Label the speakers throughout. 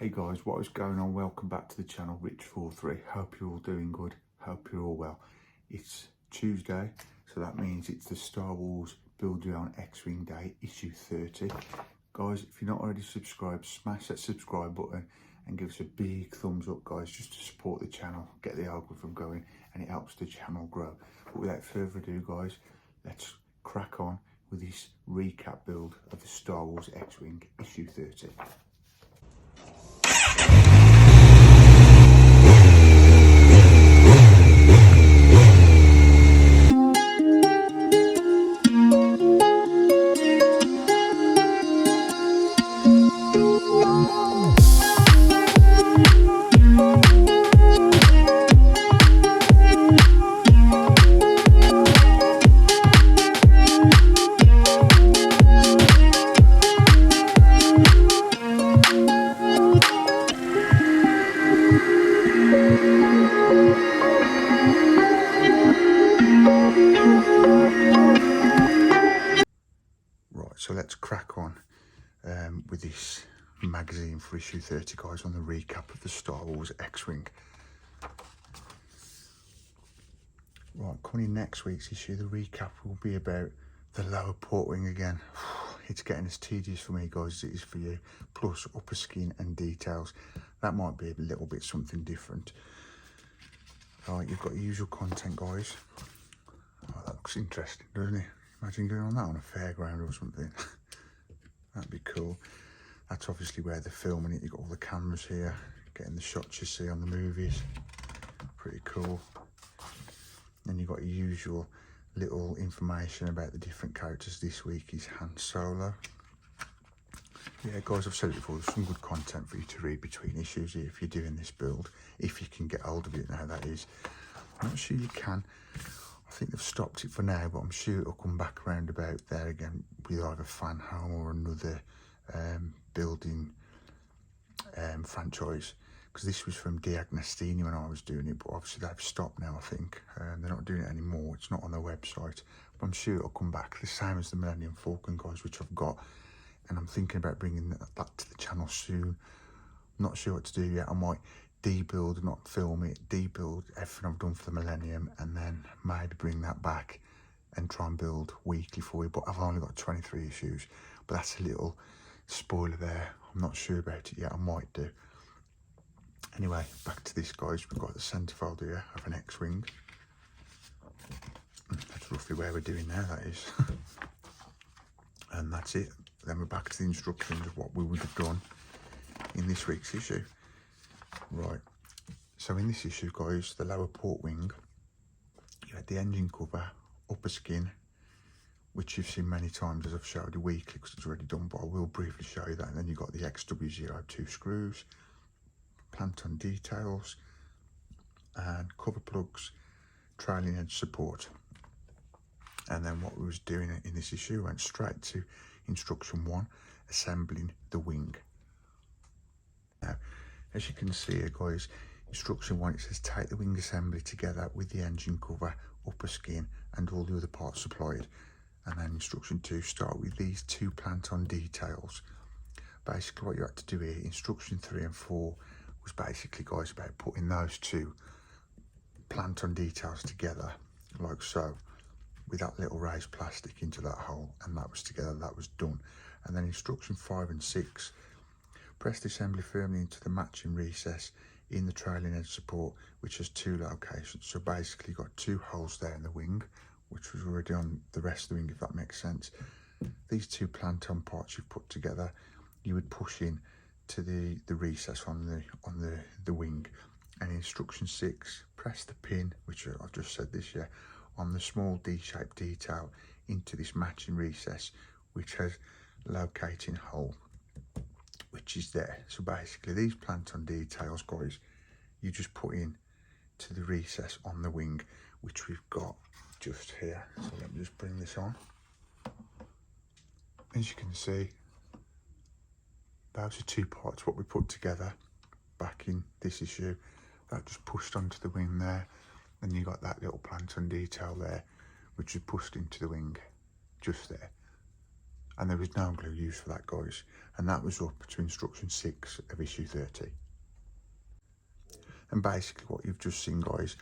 Speaker 1: Hey guys, what is going on? Welcome back to the channel, Rich43. Hope you're all doing good. Hope you're all well. It's Tuesday, so that means it's the Star Wars Build Your Own X-Wing Day, issue 30. Guys, if you're not already subscribed, smash that subscribe button and give us a big thumbs up, guys, just to support the channel, get the algorithm going, and it helps the channel grow. But without further ado, guys, let's crack on with this recap build of the Star Wars X-Wing, issue 30. So let's crack on with this magazine for issue 30, guys, on the recap of the Star Wars X-Wing. Right, coming in next week's issue, the recap will be about the lower port wing again. It's getting as tedious for me, guys, as it is for you, plus upper skin and details. That might be a little bit something different. Right, you've got your usual content, guys. Oh, that looks interesting, doesn't it? Imagine going on that on a fairground or something. That'd be cool. That's obviously where they're filming it. You've got all the cameras here, getting the shots you see on the movies. Pretty cool. And you've got your usual little information about the different characters. This week is Han Solo. Yeah, guys, I've said it before, there's some good content for you to read between issues here if you're doing this build. If you can get hold of it now, that is. I'm not sure you can. I think they've stopped it for now, but I'm sure it'll come back around about there again with either Fan Home or another building franchise. Because this was from deagnostini when I was doing it, but obviously they've stopped now, I think. They're not doing it anymore. It's not on their website. But I'm sure it'll come back. The same as the Millennium Falcon, guys, which I've got. And I'm thinking about bringing that to the channel soon. I'm not sure what to do yet. I might debuild, not film it, debuild everything I've done for the Millennium, and then maybe bring that back and try and build weekly for you. But I've only got 23 issues, but that's a little spoiler there. I'm not sure about it yet. I might do. Anyway, back to this, guys. We've got the centerfold here of an X-Wing. That's roughly where we're doing now, that is. And that's it. Then we're back to the instructions of what we would have done in this week's issue. Right, so in this issue, guys, the lower port wing, you had the engine cover, upper skin, which you've seen many times as I've showed you weekly because it's already done, but I will briefly show you that. And then you've got the XW02 screws, plant-on details, and cover plugs, trailing edge support. And then what we was doing in this issue, went straight to instruction 1, assembling the wing. Now, as you can see here, guys, instruction 1, it says take the wing assembly together with the engine cover, upper skin, and all the other parts supplied. And then instruction 2, start with these 2 plant-on details. Basically what you had to do here, instruction 3 and 4 was basically, guys, about putting those 2 plant-on details together, like so, with that little raised plastic into that hole, and that was together, that was done. And then instruction 5 and 6, press the assembly firmly into the matching recess in the trailing edge support, which has 2 locations. So basically you've got 2 holes there in the wing, which was already on the rest of the wing, if that makes sense. These 2 plant-on parts you've put together, you would push in to the recess on the wing. And instruction 6, press the pin, which I've just said this year, on the small D-shaped detail into this matching recess, which has locating hole, which is there. So basically these plant-on details, guys, you just put in to the recess on the wing, which we've got just here. So let me just bring this on. As you can see, those are 2 parts what we put together back in this issue. That just pushed onto the wing there. Then you got that little plant-on detail there, which is pushed into the wing just there. and there was no glue used for that, guys, and that was up to instruction 6 of issue 30. And basically what you've just seen, guys,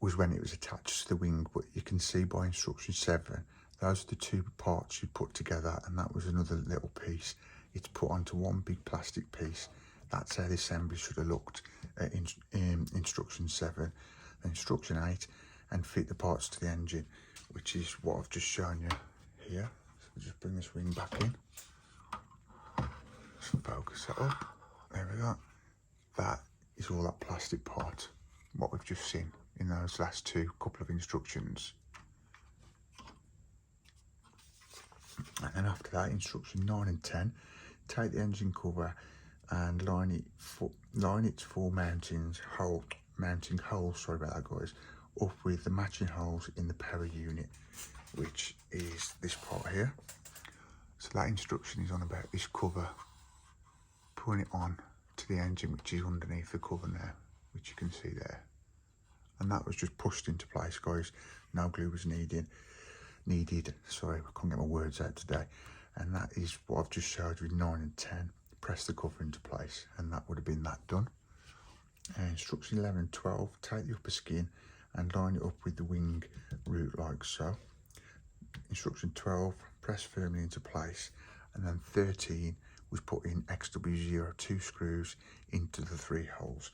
Speaker 1: was when it was attached to the wing, but you can see by instruction 7 those are the two parts you put together, and that was another little piece. It's put onto one big plastic piece. That's how the assembly should have looked in instruction 7. Instruction 8, and fit the parts to the engine, which is what I've just shown you here. So we'll just bring this wing back in, just focus that up, there we go. That is all that plastic part, what we've just seen in those last couple of instructions. And then after that, instruction 9 and 10, take the engine cover and line it for mounting holes, sorry about that, guys, up with the matching holes in the power unit, which is this part here. So that instruction is on about this cover, putting it on to the engine, which is underneath the cover now, which you can see there. And that was just pushed into place, guys. No glue was needed. Sorry, I can't get my words out today. And that is what I've just showed you with 9 and 10. Press the cover into place, and that would have been that done. Instruction 11 and 12, take the upper skin and line it up with the wing root like so. Instruction 12, press firmly into place, and then 13 was put in XW02 screws into the 3 holes.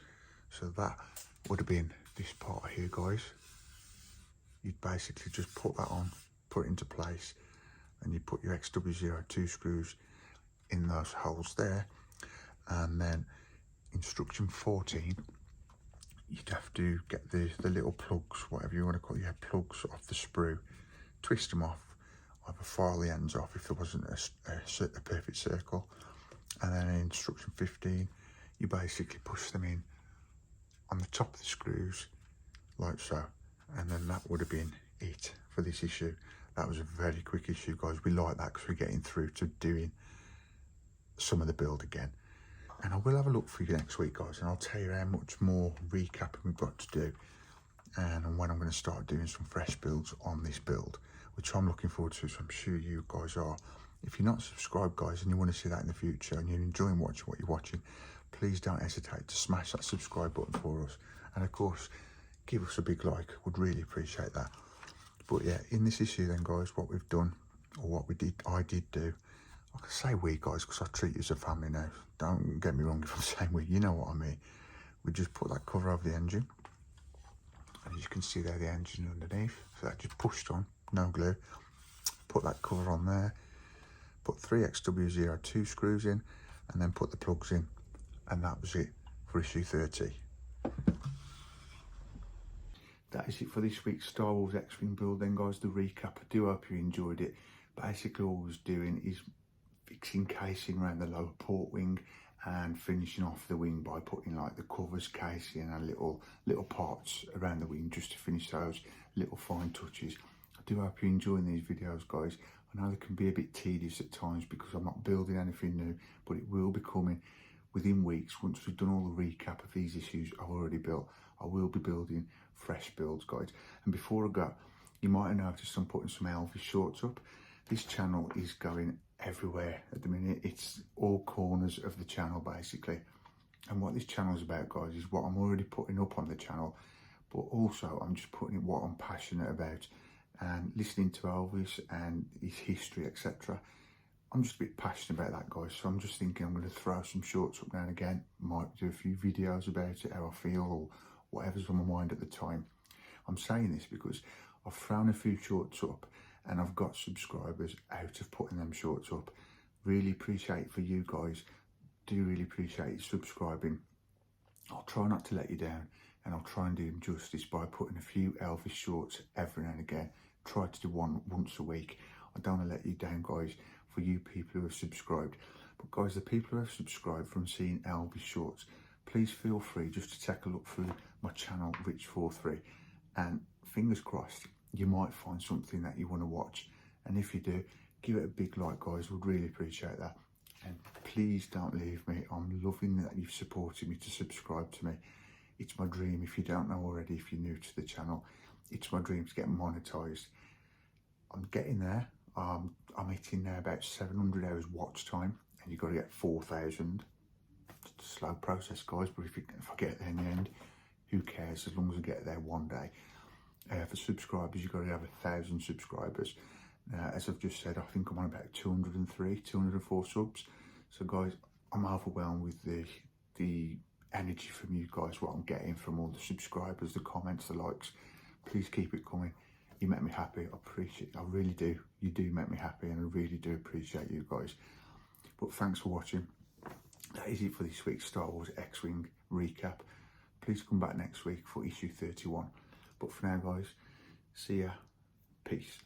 Speaker 1: So that would have been this part here, guys. You'd basically just put that on, put it into place, and you put your XW02 screws in those holes there. And then instruction 14, you'd have to get the little plugs, whatever you want to call it, plugs off the sprue, twist them off, either file the ends off if there wasn't a perfect circle. And then in instruction 15, you basically push them in on the top of the screws like so, and then that would have been it for this issue. That was a very quick issue, guys. We like that because we're getting through to doing some of the build again. And I will have a look for you next week, guys, and I'll tell you how much more recapping we've got to do, and when I'm going to start doing some fresh builds on this build, which I'm looking forward to, so I'm sure you guys are. If you're not subscribed, guys, and you want to see that in the future, and you're enjoying watching what you're watching, please don't hesitate to smash that subscribe button for us. And of course, give us a big like, would really appreciate that. But yeah, in this issue then, guys, what we've done, or what I did do, I can say we, guys, because I treat you as a family now. Don't get me wrong if I'm saying we, you know what I mean. We just put that cover over the engine, and as you can see there, the engine underneath, so that just pushed on, no glue. Put that cover on there, put 3 XW02 screws in, and then put the plugs in, and that was it for issue 30. That is it for this week's Star Wars X-Wing build then, guys, the recap. I do hope you enjoyed it. Basically all I was doing is fixing casing around the lower port wing and finishing off the wing by putting like the covers, casing and little parts around the wing just to finish those little fine touches. I do hope you're enjoying these videos, guys. I know they can be a bit tedious at times because I'm not building anything new, but it will be coming within weeks. Once we've done all the recap of these issues I've already built, I will be building fresh builds, guys. And before I go, you might have noticed I'm putting some Elvis shorts up. This channel is going everywhere at the minute. It's all corners of the channel basically. And what this channel is about, guys, is what I'm already putting up on the channel, but also I'm just putting in what I'm passionate about, and listening to Elvis and his history, etc. I'm just a bit passionate about that, guys. So I'm just thinking I'm going to throw some shorts up now and again. Might do a few videos about it, how I feel, or whatever's on my mind at the time. I'm saying this because I've thrown a few shorts up and I've got subscribers out of putting them shorts up. Really appreciate it for you guys. Do really appreciate you subscribing. I'll try not to let you down, and I'll try and do them justice by putting a few Elvis shorts every now and again. Try to do one once a week. I don't want to let you down, guys, for you people who have subscribed. But guys, the people who have subscribed from seeing Elvis shorts, please feel free just to take a look through my channel, Rich43, and fingers crossed you might find something that you want to watch. And if you do, give it a big like, guys. Would really appreciate that. And please don't leave me. I'm loving that you've supported me to subscribe to me. It's my dream, if you don't know already, if you're new to the channel, it's my dream to get monetized. I'm getting there. I'm hitting now about 700 hours watch time, and you've got to get 4,000. It's a slow process, guys, but if I get there in the end, who cares, as long as I get there one day. For subscribers, you've got to have 1,000 subscribers. As I've just said, I think I'm on about 203, 204 subs. So guys, I'm overwhelmed with the energy from you guys, what I'm getting from all the subscribers, the comments, the likes. Please keep it coming. You make me happy. I appreciate it. I really do. You do make me happy, and I really do appreciate you guys. But thanks for watching. That is it for this week's Star Wars X-Wing recap. Please come back next week for issue 31. But for now, guys, see ya. Peace.